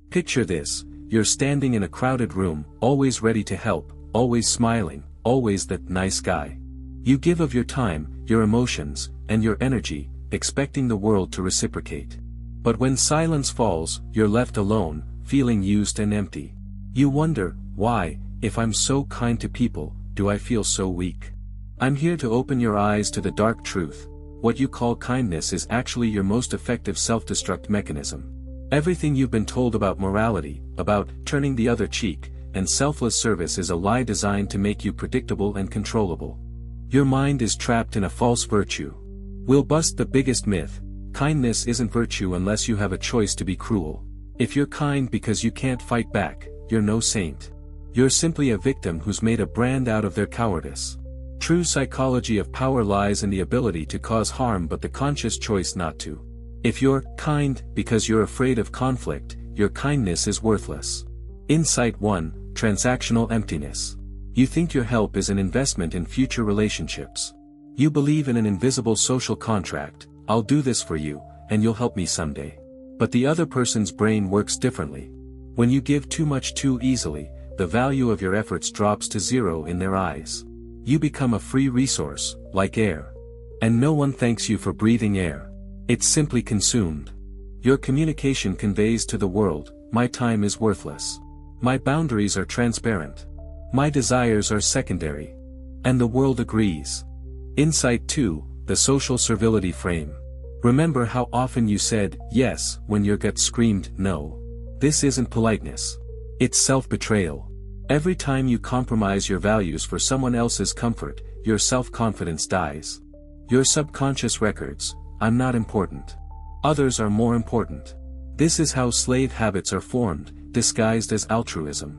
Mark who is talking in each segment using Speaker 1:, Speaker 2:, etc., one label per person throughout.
Speaker 1: Picture this: you're standing in a crowded room, always ready to help, always smiling, always that nice guy. You give of your time, your emotions, and your energy, expecting the world to reciprocate. But when silence falls, you're left alone, feeling used and empty. You wonder, why, if I'm so kind to people, do I feel so weak? I'm here to open your eyes to the dark truth. What you call kindness is actually your most effective self-destruct mechanism. Everything you've been told about morality, about turning the other cheek, and selfless service is a lie designed to make you predictable and controllable. Your mind is trapped in a false virtue. We'll bust the biggest myth: kindness isn't virtue unless you have a choice to be cruel. If you're kind because you can't fight back, you're no saint. You're simply a victim who's made a brand out of their cowardice. True psychology of power lies in the ability to cause harm but the conscious choice not to. If you're kind because you're afraid of conflict, your kindness is worthless. Insight 1: Transactional emptiness. You think your help is an investment in future relationships. You believe in an invisible social contract: I'll do this for you, and you'll help me someday. But the other person's brain works differently. When you give too much too easily, the value of your efforts drops to zero in their eyes. You become a free resource, like air. And no one thanks you for breathing air. It's simply consumed. Your communication conveys to the world: my time is worthless. My boundaries are transparent. My desires are secondary. And the world agrees. Insight 2: The social servility frame. Remember how often you said yes when your gut screamed no. This isn't politeness. It's self-betrayal. Every time you compromise your values for someone else's comfort, your self-confidence dies. Your subconscious records: I'm not important. Others are more important. This is how slave habits are formed, disguised as altruism.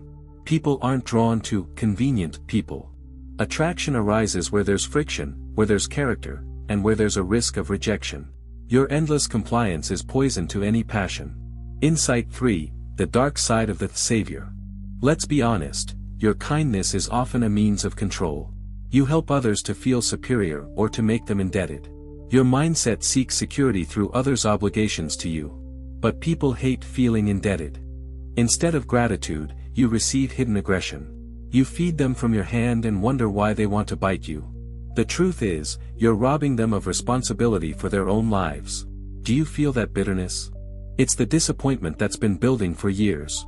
Speaker 1: People aren't drawn to convenient people. Attraction arises where there's friction, where there's character, and where there's a risk of rejection. Your endless compliance is poison to any passion. Insight 3: The dark side of the savior. Let's be honest, your kindness is often a means of control. You help others to feel superior or to make them indebted. Your mindset seeks security through others' obligations to you. But people hate feeling indebted. Instead of gratitude, you receive hidden aggression. You feed them from your hand and wonder why they want to bite you. The truth is, you're robbing them of responsibility for their own lives. Do you feel that bitterness? It's the disappointment that's been building for years.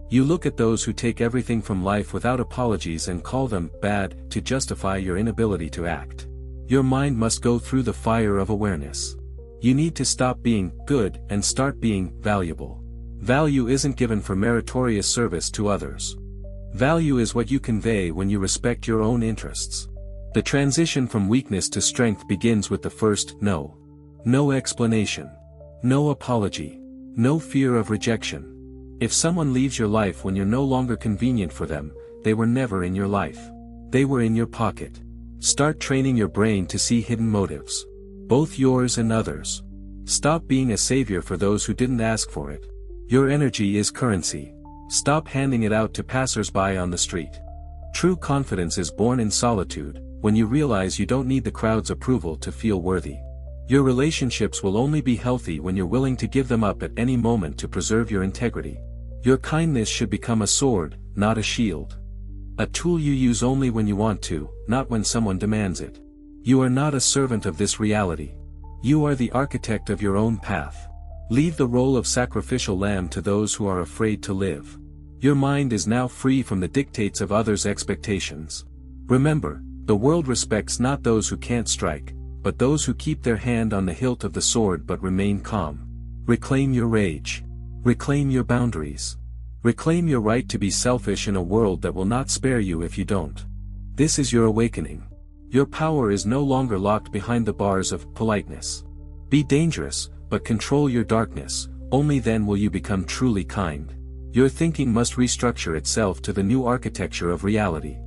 Speaker 1: You look at those who take everything from life without apologies and call them bad to justify your inability to act. Your mind must go through the fire of awareness. You need to stop being good and start being valuable. Value isn't given for meritorious service to others. Value is what you convey when you respect your own interests. The transition from weakness to strength begins with the first no. No explanation. No apology. No fear of rejection. If someone leaves your life when you're no longer convenient for them, they were never in your life. They were in your pocket. Start training your brain to see hidden motives. Both yours and others. Stop being a savior for those who didn't ask for it. Your energy is currency. Stop handing it out to passers-by on the street. True confidence is born in solitude, when you realize you don't need the crowd's approval to feel worthy. Your relationships will only be healthy when you're willing to give them up at any moment to preserve your integrity. Your kindness should become a sword, not a shield. A tool you use only when you want to, not when someone demands it. You are not a servant of this reality. You are the architect of your own path. Leave the role of sacrificial lamb to those who are afraid to live. Your mind is now free from the dictates of others' expectations. Remember, the world respects not those who can't strike, but those who keep their hand on the hilt of the sword but remain calm. Reclaim your rage. Reclaim your boundaries. Reclaim your right to be selfish in a world that will not spare you if you don't. This is your awakening. Your power is no longer locked behind the bars of politeness. Be dangerous, but control your darkness, only then will you become truly kind. Your thinking must restructure itself to the new architecture of reality.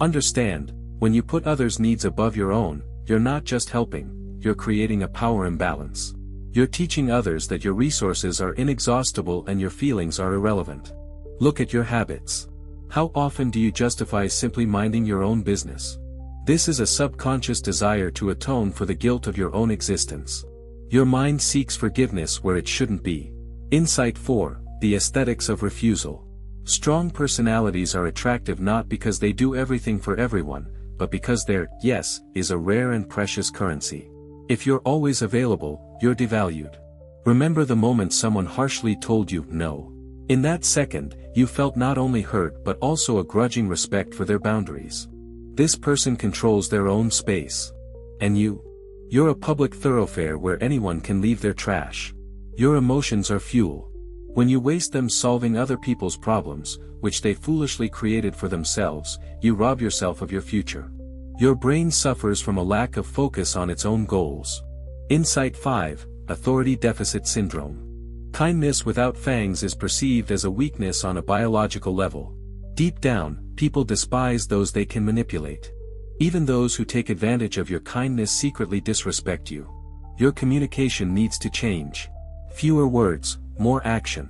Speaker 1: Understand, when you put others' needs above your own, you're not just helping, you're creating a power imbalance. You're teaching others that your resources are inexhaustible and your feelings are irrelevant. Look at your habits. How often do you justify simply minding your own business? This is a subconscious desire to atone for the guilt of your own existence. Your mind seeks forgiveness where it shouldn't be. Insight 4: the aesthetics of refusal. Strong personalities are attractive not because they do everything for everyone, but because their yes is a rare and precious currency. If you're always available, you're devalued. Remember the moment someone harshly told you no. In that second, you felt not only hurt but also a grudging respect for their boundaries. This person controls their own space. And you're a public thoroughfare where anyone can leave their trash. Your emotions are fuel. When you waste them solving other people's problems, which they foolishly created for themselves, you rob yourself of your future. Your brain suffers from a lack of focus on its own goals. Insight 5, Authority Deficit Syndrome. Kindness without fangs is perceived as a weakness on a biological level. Deep down, people despise those they can manipulate. Even those who take advantage of your kindness secretly disrespect you. Your communication needs to change. Fewer words, more action.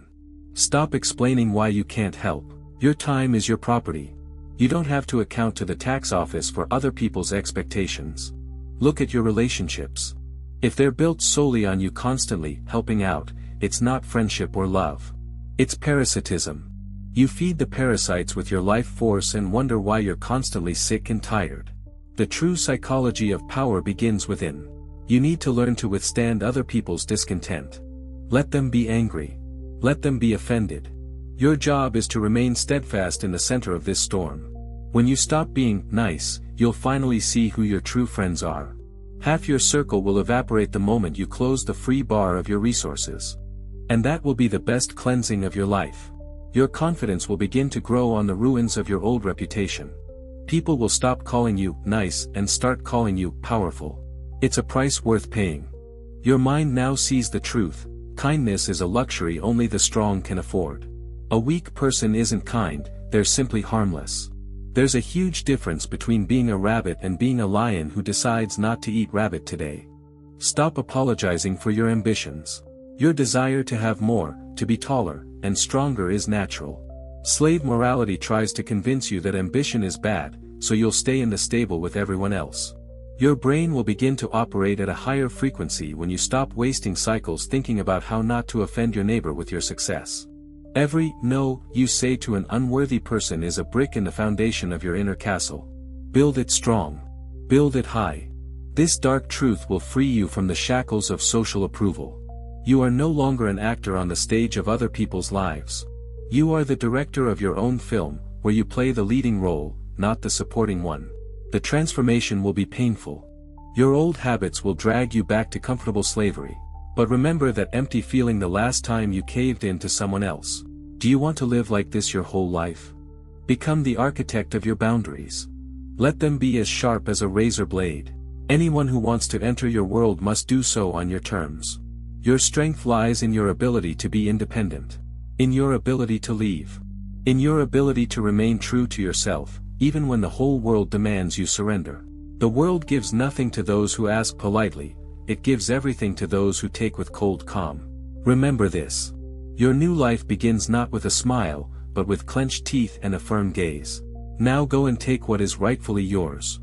Speaker 1: Stop explaining why you can't help. Your time is your property. You don't have to account to the tax office for other people's expectations. Look at your relationships. If they're built solely on you constantly helping out, it's not friendship or love. It's parasitism. You feed the parasites with your life force and wonder why you're constantly sick and tired. The true psychology of power begins within. You need to learn to withstand other people's discontent. Let them be angry. Let them be offended. Your job is to remain steadfast in the center of this storm. When you stop being nice, you'll finally see who your true friends are. Half your circle will evaporate the moment you close the free bar of your resources. And that will be the best cleansing of your life. Your confidence will begin to grow on the ruins of your old reputation. People will stop calling you nice and start calling you powerful. It's a price worth paying. Your mind now sees the truth. Kindness is a luxury only the strong can afford. A weak person isn't kind, they're simply harmless. There's a huge difference between being a rabbit and being a lion who decides not to eat rabbit today. Stop apologizing for your ambitions. Your desire to have more, to be taller, and stronger is natural. Slave morality tries to convince you that ambition is bad, so you'll stay in the stable with everyone else. Your brain will begin to operate at a higher frequency when you stop wasting cycles thinking about how not to offend your neighbor with your success. Every no you say to an unworthy person is a brick in the foundation of your inner castle. Build it strong. Build it high. This dark truth will free you from the shackles of social approval. You are no longer an actor on the stage of other people's lives. You are the director of your own film, where you play the leading role, not the supporting one. The transformation will be painful. Your old habits will drag you back to comfortable slavery. But remember that empty feeling the last time you caved in to someone else. Do you want to live like this your whole life? Become the architect of your boundaries. Let them be as sharp as a razor blade. Anyone who wants to enter your world must do so on your terms. Your strength lies in your ability to be independent. In your ability to leave. In your ability to remain true to yourself, even when the whole world demands you surrender. The world gives nothing to those who ask politely, it gives everything to those who take with cold calm. Remember this. Your new life begins not with a smile, but with clenched teeth and a firm gaze. Now go and take what is rightfully yours.